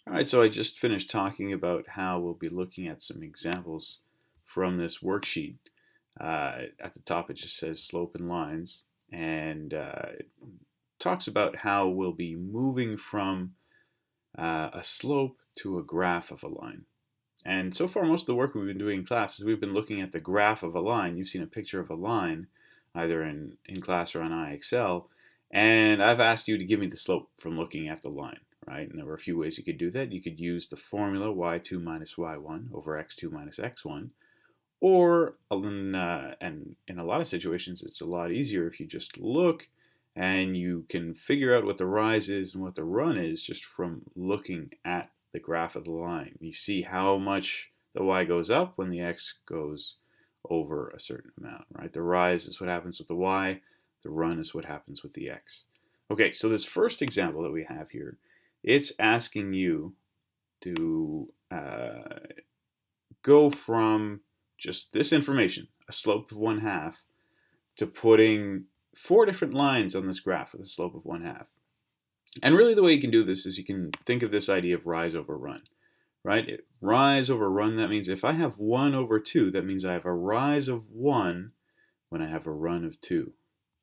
All right, so I just finished talking about how we'll be looking at some examples from this worksheet. At the top, it just says slope and lines, and it talks about how we'll be moving from a slope to a graph of a line. And so far, most of the work we've been doing in class is we've been looking at the graph of a line. You've seen a picture of a line, either in class or on IXL, and I've asked you to give me the slope from looking at the line, right? And there were a few ways you could do that. You could use the formula y2 minus y1 over x2 minus x1, or and in a lot of situations, it's a lot easier if you just look and you can figure out what the rise is and what the run is just from looking at the graph of the line. You see how much the y goes up when the x goes over a certain amount, right? The rise is what happens with the y, the run is what happens with the x. Okay, so this first example that we have here, it's asking you to go from just this information, a slope of 1/2, to putting 4 different lines on this graph with a slope of 1/2. And really the way you can do this is you can think of this idea of rise over run, right? Rise over run, that means if I have 1 over 2, that means I have a rise of 1 when I have a run of 2.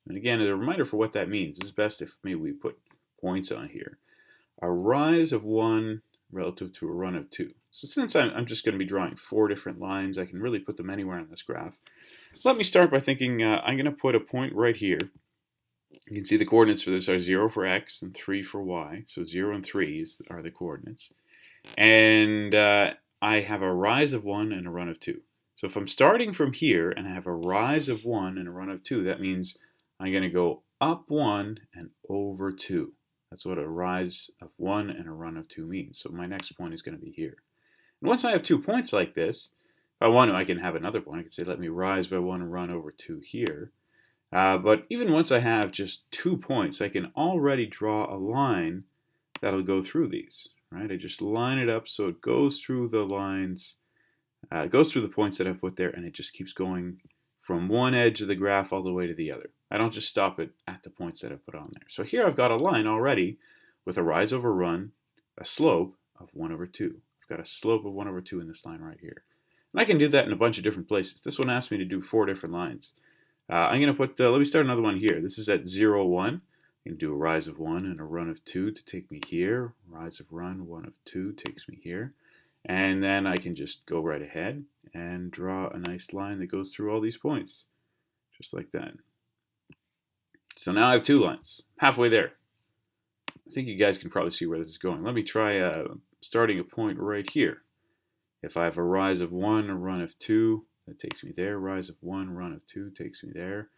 And again, as a reminder for what that means, it's best if maybe we put points on here. A rise of 1 relative to a run of 2. So since I'm just going to be drawing 4 different lines, I can really put them anywhere on this graph. Let me start by thinking I'm going to put a point right here. You can see the coordinates for this are 0 for x and 3 for y. So 0 and 3 are the coordinates. And I have a rise of 1 and a run of 2. So if I'm starting from here and I have a rise of 1 and a run of 2, that means I'm going to go up 1 and over 2. That's what a rise of 1 and a run of 2 means. So my next point is going to be here. And once I have 2 points like this, if I want to, I can have another point. I can say, let me rise by 1 and run over 2 here. But even once I have just 2 points, I can already draw a line that'll go through these, right? I just line it up so it goes through the lines, it goes through the points that I've put there, and it just keeps going from one edge of the graph all the way to the other. I don't just stop it at the points that I've put on there. So here I've got a line already with a rise over run, a slope of 1 over 2. I've got a slope of 1 over 2 in this line right here. And I can do that in a bunch of different places. This one asked me to do 4 different lines. I'm going to put, let me start another one here. This is at 0, 1. I can do a rise of 1 and a run of 2 to take me here. Rise of run, 1 of 2 takes me here. And then I can just go right ahead and draw a nice line that goes through all these points, just like that. So now I have 2 lines, halfway there. I think you guys can probably see where this is going. Let me try starting a point right here. If I have a rise of 1, a run of 2, that takes me there. Rise of 1, run of 2 takes me there.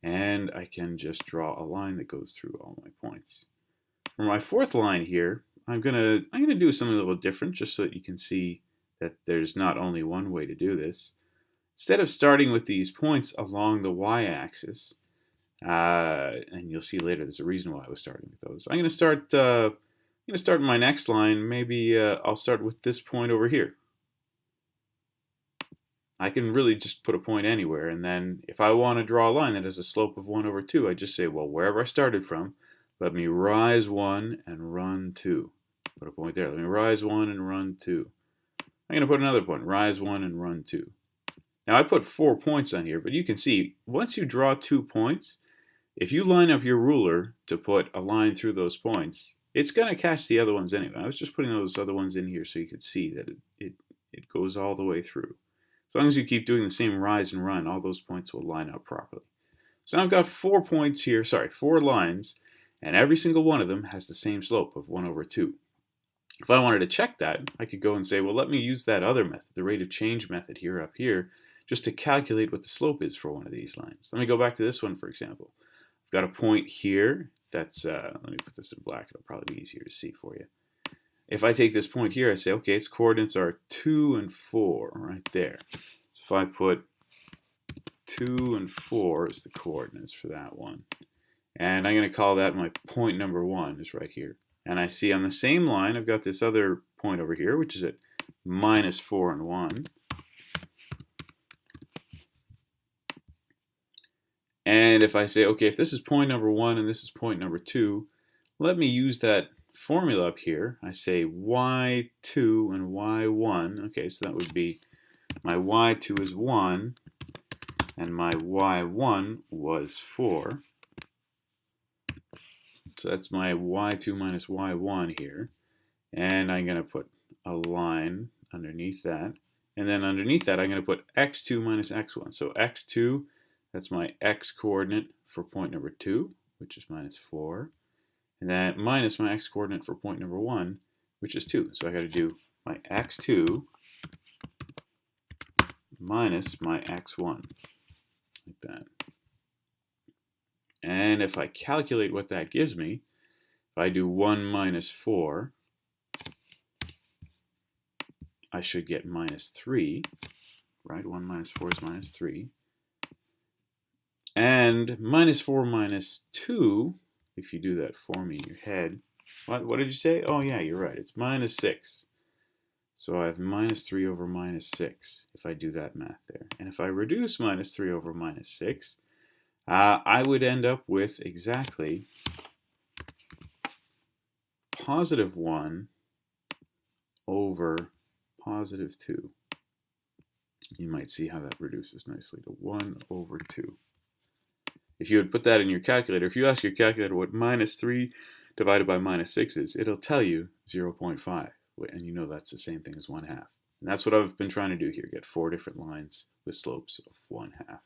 And I can just draw a line that goes through all my points. For my 4th line here, I'm gonna do something a little different just so that you can see that there's not only one way to do this. Instead of starting with these points along the y-axis, and you'll see later there's a reason why I was starting with those. I'm going to start my next line. Maybe I'll start with this point over here. I can really just put a point anywhere, and then if I want to draw a line that has a slope of 1 over 2, I just say, well, wherever I started from, let me rise 1 and run 2. Put a point there. Let me rise 1 and run 2. I'm going to put another point, rise 1 and run 2. Now I put 4 points on here, but you can see once you draw 2 points, if you line up your ruler to put a line through those points, it's going to catch the other ones anyway. I was just putting those other ones in here so you could see that it goes all the way through. As long as you keep doing the same rise and run, all those points will line up properly. So now I've got 4 points here, 4 lines, and every single one of them has the same slope of 1 over 2. If I wanted to check that, I could go and say, well, let me use that other method, the rate of change method here up here, just to calculate what the slope is for one of these lines. Let me go back to this one, for example. I've got a point here that's, let me put this in black, it'll probably be easier to see for you. If I take this point here, I say, okay, its coordinates are 2 and 4 right there. So if I put 2 and 4 as the coordinates for that one, and I'm going to call that my point number 1 is right here. And I see on the same line, I've got this other point over here, which is at minus 4 and 1. And if I say, okay, if this is point number 1 and this is point number 2, let me use that formula up here, I say y2 and y1. Okay, so that would be my y2 is 1 and my y1 was 4. So that's my y2 minus y1 here. And I'm going to put a line underneath that. And then underneath that, I'm going to put x2 minus x1. So x2, that's my x coordinate for point number 2, which is minus 4. And then minus my x coordinate for point number 1, which is 2. So I got to do my x2 minus my x1, like that. And if I calculate what that gives me, if I do 1 minus 4, I should get minus 3, right? 1 minus 4 is minus 3. And minus 4 minus 2, if you do that for me in your head, what did you say? Oh yeah, you're right. It's minus 6. So I have minus 3 over minus 6 if I do that math there. And if I reduce minus 3 over minus 6, I would end up with exactly positive 1 over positive 2. You might see how that reduces nicely to 1 over 2. If you would put that in your calculator, if you ask your calculator what minus 3 divided by minus 6 is, it'll tell you 0.5. And you know that's the same thing as 1/2. And that's what I've been trying to do here, get 4 different lines with slopes of 1/2.